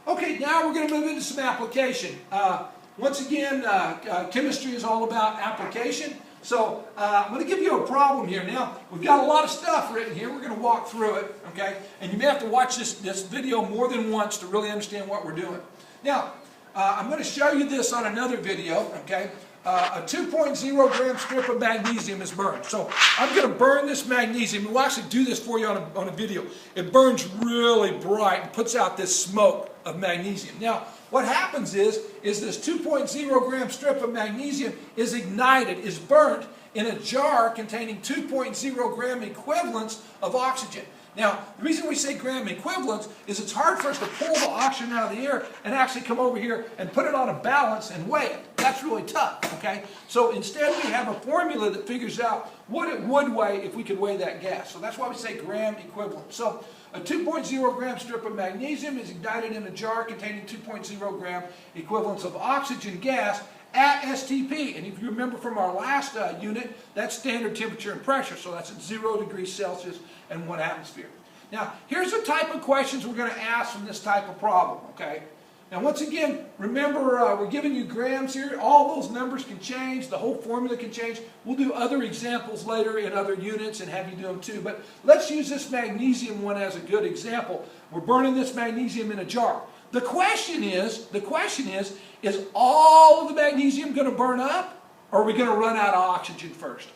Okay, now we're going to move into some application. Once again, chemistry is all about application. So I'm going to give you a problem here. Now, we've got a lot of stuff written here. We're going to walk through it, okay? And you may have to watch this video more than once to really understand what we're doing. Now, I'm going to show you this on another video, okay? A 2.0 gram strip of magnesium is burned. So I'm going to burn this magnesium. We'll actually do this for you on a video. It burns really bright and puts out this smoke of magnesium. Now, what happens is this 2.0 gram strip of magnesium is ignited, is burnt in a jar containing 2.0 gram equivalents of oxygen. Now, the reason we say gram equivalents is it's hard for us to pull the oxygen out of the air and actually come over here and put it on a balance and weigh it. That's really tough, okay? So instead we have a formula that figures out what it would weigh if we could weigh that gas. So that's why we say gram equivalent. So a 2.0 gram strip of magnesium is ignited in a jar containing 2.0 gram equivalents of oxygen gas at STP. And if you remember from our last unit, that's standard temperature and pressure. So that's at 0 degrees Celsius and 1 atmosphere. Now, here's the type of questions we're going to ask from this type of problem, okay? Now, once again, remember we're giving you grams here. All those numbers can change. The whole formula can change. We'll do other examples later in other units and have you do them too. But let's use this magnesium one as a good example. We're burning this magnesium in a jar. The question is all of the magnesium going to burn up, or are we going to run out of oxygen first?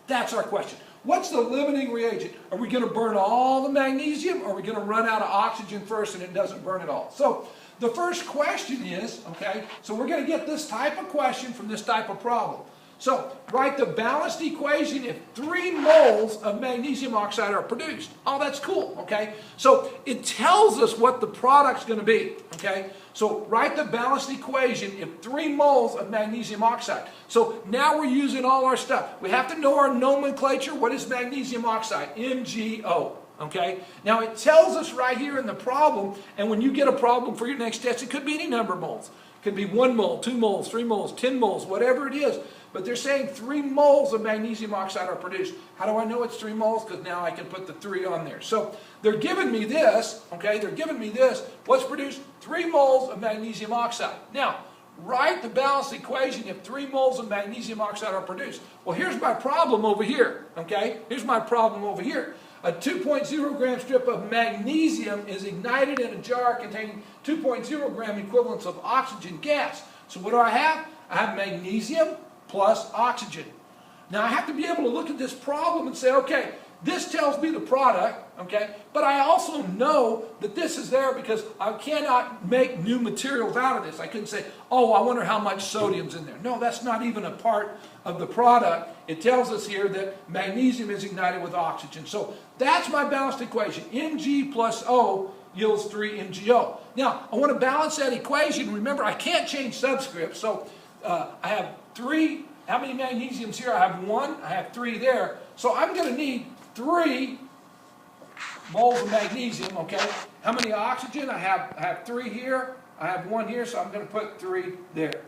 That's our question. What's the limiting reagent? Are we going to burn all the magnesium, or are we going to run out of oxygen first and it doesn't burn at all? So the first question is, okay, so we're going to get this type of question from this type of problem. So write the balanced equation if 3 moles of magnesium oxide are produced. Oh, that's cool, okay? So it tells us what the product's going to be, okay? So write the balanced equation if 3 moles of magnesium oxide. So now we're using all our stuff. We have to know our nomenclature. What is magnesium oxide? MgO. Okay? Now it tells us right here in the problem, and when you get a problem for your next test, it could be any number of moles. It could be 1 mole, 2 moles, 3 moles, 10 moles, whatever it is. But they're saying 3 moles of magnesium oxide are produced. How do I know it's 3 moles? Because now I can put the 3 on there. So they're giving me this, okay? They're giving me this. What's produced? 3 moles of magnesium oxide. Now, write the balanced equation if 3 moles of magnesium oxide are produced. Well, here's my problem over here, okay? Here's my problem over here. A 2.0 gram strip of magnesium is ignited in a jar containing 2.0 gram equivalents of oxygen gas. So what do I have? I have magnesium plus oxygen. Now I have to be able to look at this problem and say, okay, this tells me the product, okay, but I also know that this is there because I cannot make new materials out of this. I couldn't say, oh, I wonder how much sodium's in there. No, that's not even a part of the product. It tells us here that magnesium is ignited with oxygen. So that's my balanced equation. Mg plus O yields 3 MgO. Now, I want to balance that equation. Remember, I can't change subscripts, so I have 3. How many magnesiums here? I have 1. I have 3 there. So I'm going to need 3 moles of magnesium, okay? How many oxygen? I have 3 here. I have 1 here, so I'm going to put 3 there.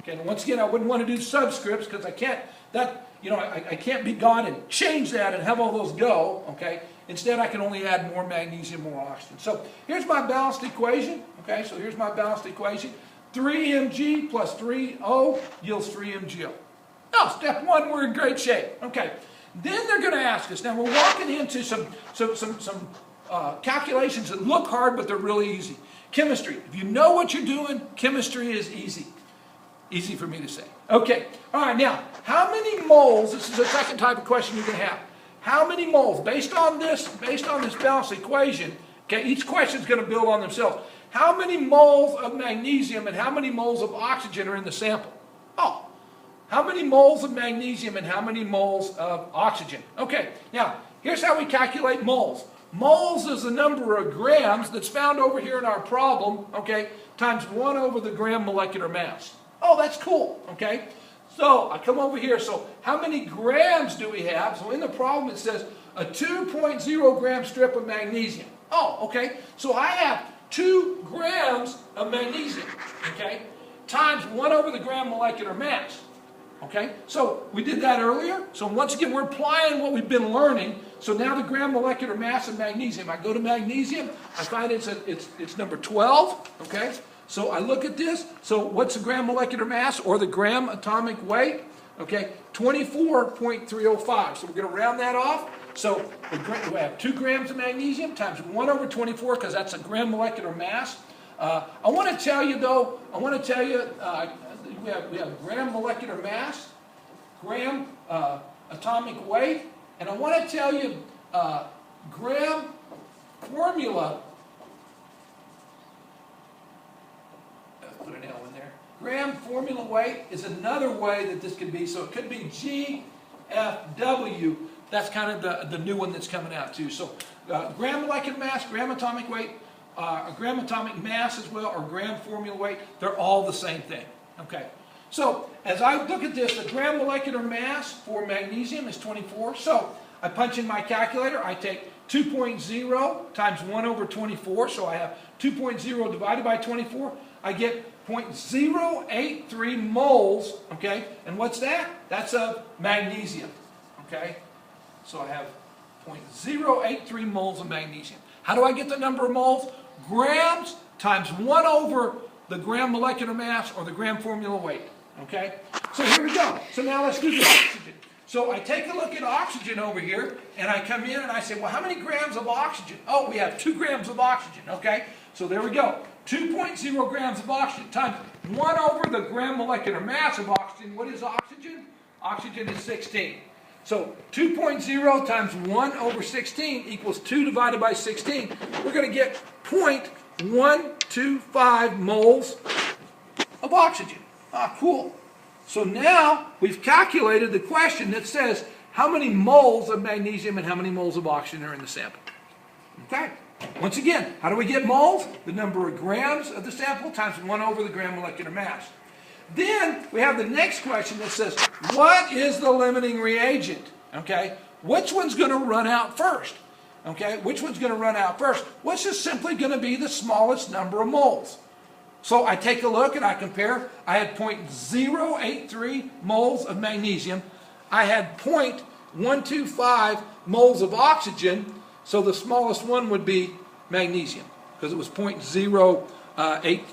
Okay, and once again, I wouldn't want to do subscripts because I can't, I can't be gone and change that and have all those go, okay? Instead, I can only add more magnesium, more oxygen. So here's my balanced equation, okay? So here's my balanced equation. 3 Mg plus 3O yields 3 MgO. Oh, step 1, we're in great shape. Okay. Then they're going to ask us. Now we're walking into some calculations that look hard, but they're really easy. Chemistry. If you know what you're doing, chemistry is easy. Easy for me to say. Okay. All right. Now, how many moles? This is the second type of question you're going to have. How many moles, based on this balanced equation? Okay. Each question is going to build on themselves. How many moles of magnesium and how many moles of oxygen are in the sample? Oh. How many moles of magnesium and how many moles of oxygen? Okay, now, here's how we calculate moles. Moles is the number of grams that's found over here in our problem, okay, times 1 over the gram molecular mass. Oh, that's cool, okay? So, I come over here, so how many grams do we have? So in the problem it says a 2.0 gram strip of magnesium. Oh, okay, so I have 2 grams of magnesium, okay, times 1 over the gram molecular mass. Okay, so we did that earlier. So once again, we're applying what we've been learning. So now the gram molecular mass of magnesium. I go to magnesium. I find it's number 12. Okay, so I look at this. So what's the gram molecular mass or the gram atomic weight? Okay, 24.305. So we're going to round that off. So we have 2 grams of magnesium times 1 over 24 because that's a gram molecular mass. I want to tell you though. We have gram molecular mass, gram atomic weight, and I want to tell you gram formula. Put an L in there. Gram formula weight is another way that this could be. So it could be GFW. That's kind of the new one that's coming out too. So gram molecular mass, gram atomic weight, gram atomic mass as well, or gram formula weight, they're all the same thing. Okay, so as I look at this, the gram molecular mass for magnesium is 24. So I punch in my calculator. I take 2.0 times 1 over 24. So I have 2.0 divided by 24. I get 0.083 moles. Okay, and what's that? That's of magnesium. Okay, so I have 0.083 moles of magnesium. How do I get the number of moles? Grams times 1 over the gram molecular mass or the gram formula weight. Okay? So here we go. So now let's do the oxygen. So I take a look at oxygen over here, and I come in and I say, well, how many grams of oxygen? Oh, we have 2 grams of oxygen. Okay? So there we go. 2.0 grams of oxygen times 1 over the gram molecular mass of oxygen. What is oxygen? Oxygen is 16. So 2.0 times 1 over 16 equals 2 divided by 16. We're going to get 0.125 moles of oxygen. Ah, cool. So now we've calculated the question that says how many moles of magnesium and how many moles of oxygen are in the sample. Okay. Once again, how do we get moles? The number of grams of the sample times 1 over the gram molecular mass. Then we have the next question that says, what is the limiting reagent? Okay, which one's going to run out first? Okay, which one's going to run out first? What's just simply going to be the smallest number of moles? So I take a look and I compare. I had 0.083 moles of magnesium. I had 0.125 moles of oxygen. So the smallest one would be magnesium because it was 0.083.